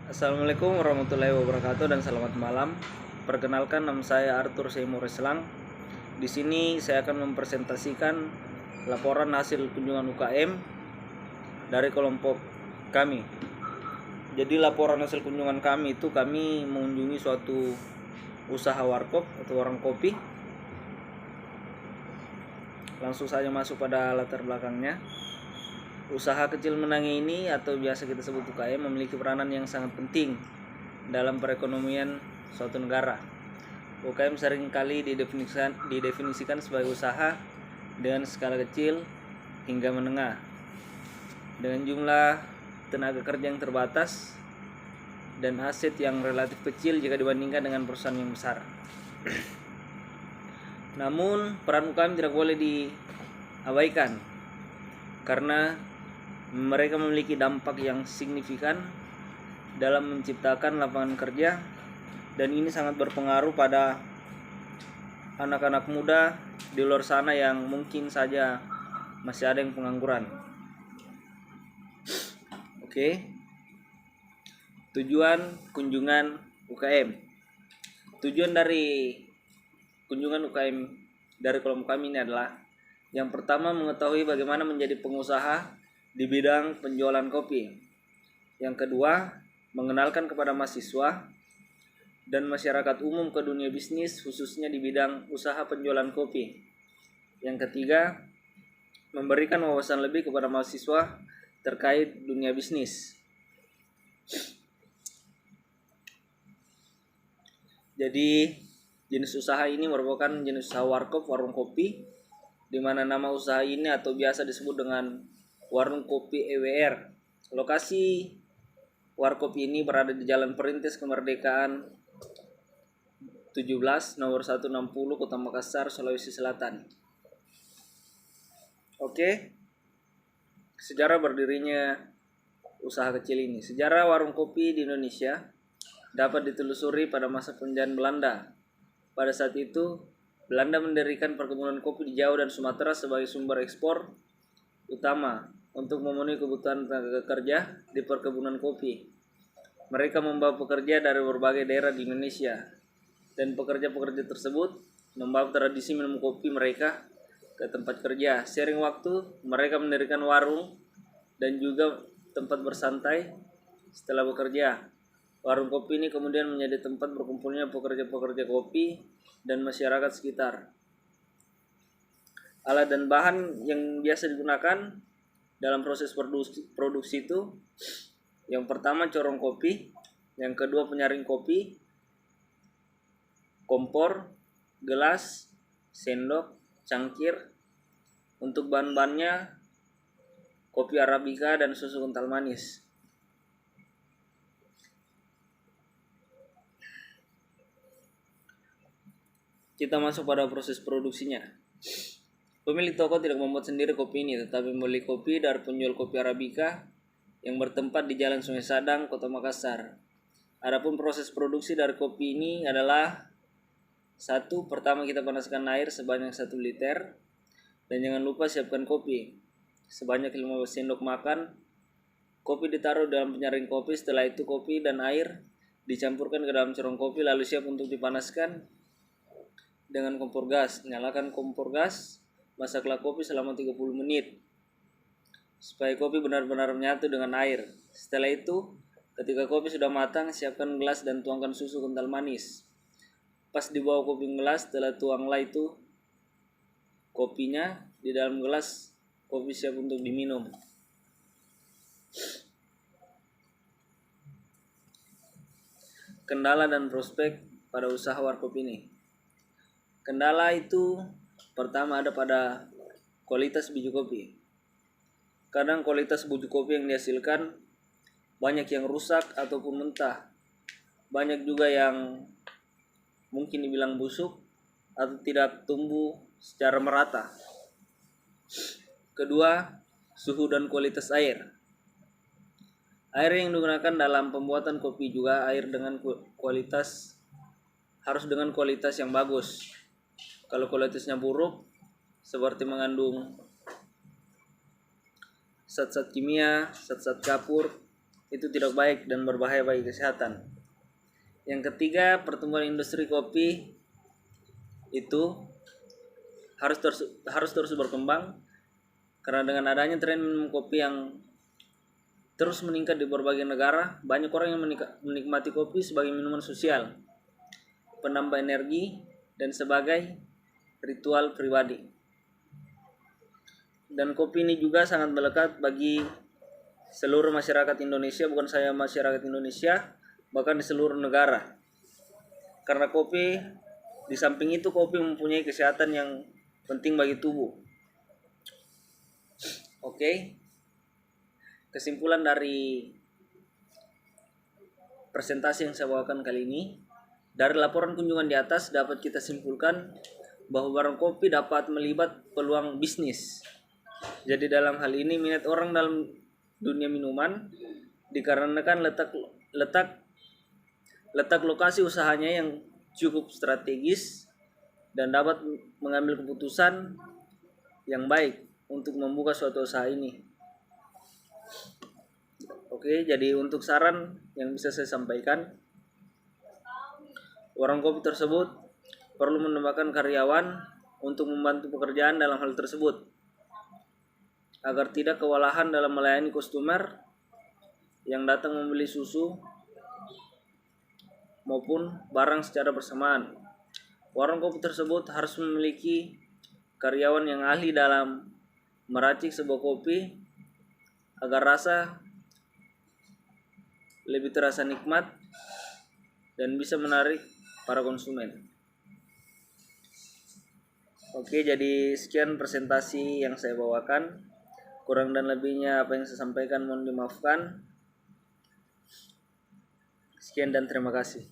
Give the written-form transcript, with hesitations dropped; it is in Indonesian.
Assalamualaikum warahmatullahi wabarakatuh dan selamat malam. Perkenalkan, nama saya Arthur Seymour Reslang. Di sini saya akan mempresentasikan laporan hasil kunjungan UKM dari kelompok kami. Jadi laporan hasil kunjungan kami itu kami mengunjungi suatu usaha warkop atau warung kopi. Langsung saja masuk pada latar belakangnya. Usaha kecil menengah ini atau biasa kita sebut UKM memiliki peranan yang sangat penting dalam perekonomian suatu negara. UKM seringkali didefinisikan sebagai usaha dengan skala kecil hingga menengah, dengan jumlah tenaga kerja yang terbatas dan aset yang relatif kecil jika dibandingkan dengan perusahaan yang besar. Namun peran UKM tidak boleh diabaikan karena mereka memiliki dampak yang signifikan dalam menciptakan lapangan kerja, dan ini sangat berpengaruh pada anak-anak muda di luar sana yang mungkin saja masih ada yang pengangguran. Oke. Tujuan kunjungan UKM. Tujuan dari kunjungan UKM dari kelompok kami ini adalah yang pertama, mengetahui bagaimana menjadi pengusaha di bidang penjualan kopi. Yang kedua, mengenalkan kepada mahasiswa dan masyarakat umum ke dunia bisnis, khususnya di bidang usaha penjualan kopi. Yang ketiga, memberikan wawasan lebih kepada mahasiswa terkait dunia bisnis. Jadi, jenis usaha ini merupakan jenis usaha warkop, warung kopi, di mana nama usaha ini atau biasa disebut dengan Warung Kopi EWR. Lokasi warkop ini berada di Jalan Perintis Kemerdekaan 17 nomor 160 Kota Makassar, Sulawesi Selatan. Oke. Sejarah berdirinya usaha kecil ini. Sejarah warung kopi di Indonesia dapat ditelusuri pada masa penjajahan Belanda. Pada saat itu, Belanda mendirikan perkebunan kopi di Jawa dan Sumatera sebagai sumber ekspor utama untuk memenuhi kebutuhan tenaga kerja di perkebunan kopi. Mereka membawa pekerja dari berbagai daerah di Indonesia, dan pekerja-pekerja tersebut membawa tradisi minum kopi mereka ke tempat kerja. Sering waktu, mereka mendirikan warung dan juga tempat bersantai setelah bekerja. Warung kopi ini kemudian menjadi tempat berkumpulnya pekerja-pekerja kopi dan masyarakat sekitar. Alat dan bahan yang biasa digunakan dalam proses produksi itu, yang pertama corong kopi, yang kedua penyaring kopi, kompor, gelas, sendok, cangkir. Untuk bahan-bahannya kopi arabica dan susu kental manis. Kita masuk pada proses produksinya. Pemilik toko tidak membuat sendiri kopi ini, tetapi membeli kopi dari penjual kopi arabica yang bertempat di Jalan Sungai Sadang, Kota Makassar. Adapun proses produksi dari kopi ini adalah: satu, pertama kita panaskan air sebanyak 1 liter, dan jangan lupa siapkan kopi sebanyak 15 sendok makan. Kopi ditaruh dalam penyaring kopi. Setelah itu kopi dan air dicampurkan ke dalam corong kopi lalu siap untuk dipanaskan dengan kompor gas. Nyalakan kompor gas. Masaklah kopi selama 30 menit supaya kopi benar-benar menyatu dengan air. Setelah itu, ketika kopi sudah matang, siapkan gelas dan tuangkan susu kental manis. Pas di bawah kopi gelas, setelah tuanglah itu kopinya di dalam gelas, kopi siap untuk diminum. Kendala dan prospek pada usaha warkop ini. Kendala itu pertama ada pada kualitas biji kopi. Kadang kualitas biji kopi yang dihasilkan banyak yang rusak ataupun mentah. Banyak juga yang mungkin dibilang busuk atau tidak tumbuh secara merata. Kedua, suhu dan kualitas air. Air yang digunakan dalam pembuatan kopi juga air dengan kualitas harus dengan kualitas yang bagus. Kalau kualitasnya buruk, seperti mengandung zat-zat kimia, zat-zat kapur, itu tidak baik dan berbahaya bagi kesehatan. Yang ketiga, pertumbuhan industri kopi itu harus terus berkembang, karena dengan adanya tren minum kopi yang terus meningkat di berbagai negara, banyak orang yang menikmati kopi sebagai minuman sosial, penambah energi, dan sebagai ritual pribadi. Dan kopi ini juga sangat melekat bagi seluruh masyarakat Indonesia, bukan saja masyarakat Indonesia, bahkan di seluruh negara. Karena kopi, di samping itu kopi mempunyai kesehatan yang penting bagi tubuh. Oke. Kesimpulan dari presentasi yang saya bawakan kali ini, dari laporan kunjungan di atas dapat kita simpulkan bahwa warung kopi dapat melibat peluang bisnis. Jadi dalam hal ini minat orang dalam dunia minuman dikarenakan letak lokasi usahanya yang cukup strategis dan dapat mengambil keputusan yang baik untuk membuka suatu usaha ini. Oke, jadi untuk saran yang bisa saya sampaikan, warung kopi tersebut perlu menambahkan karyawan untuk membantu pekerjaan dalam hal tersebut, agar tidak kewalahan dalam melayani customer yang datang membeli susu maupun barang secara bersamaan. Warung kopi tersebut harus memiliki karyawan yang ahli dalam meracik sebuah kopi agar rasa lebih terasa nikmat dan bisa menarik para konsumen. Oke, jadi sekian presentasi yang saya bawakan. Kurang dan lebihnya apa yang saya sampaikan mohon dimaafkan. Sekian dan terima kasih.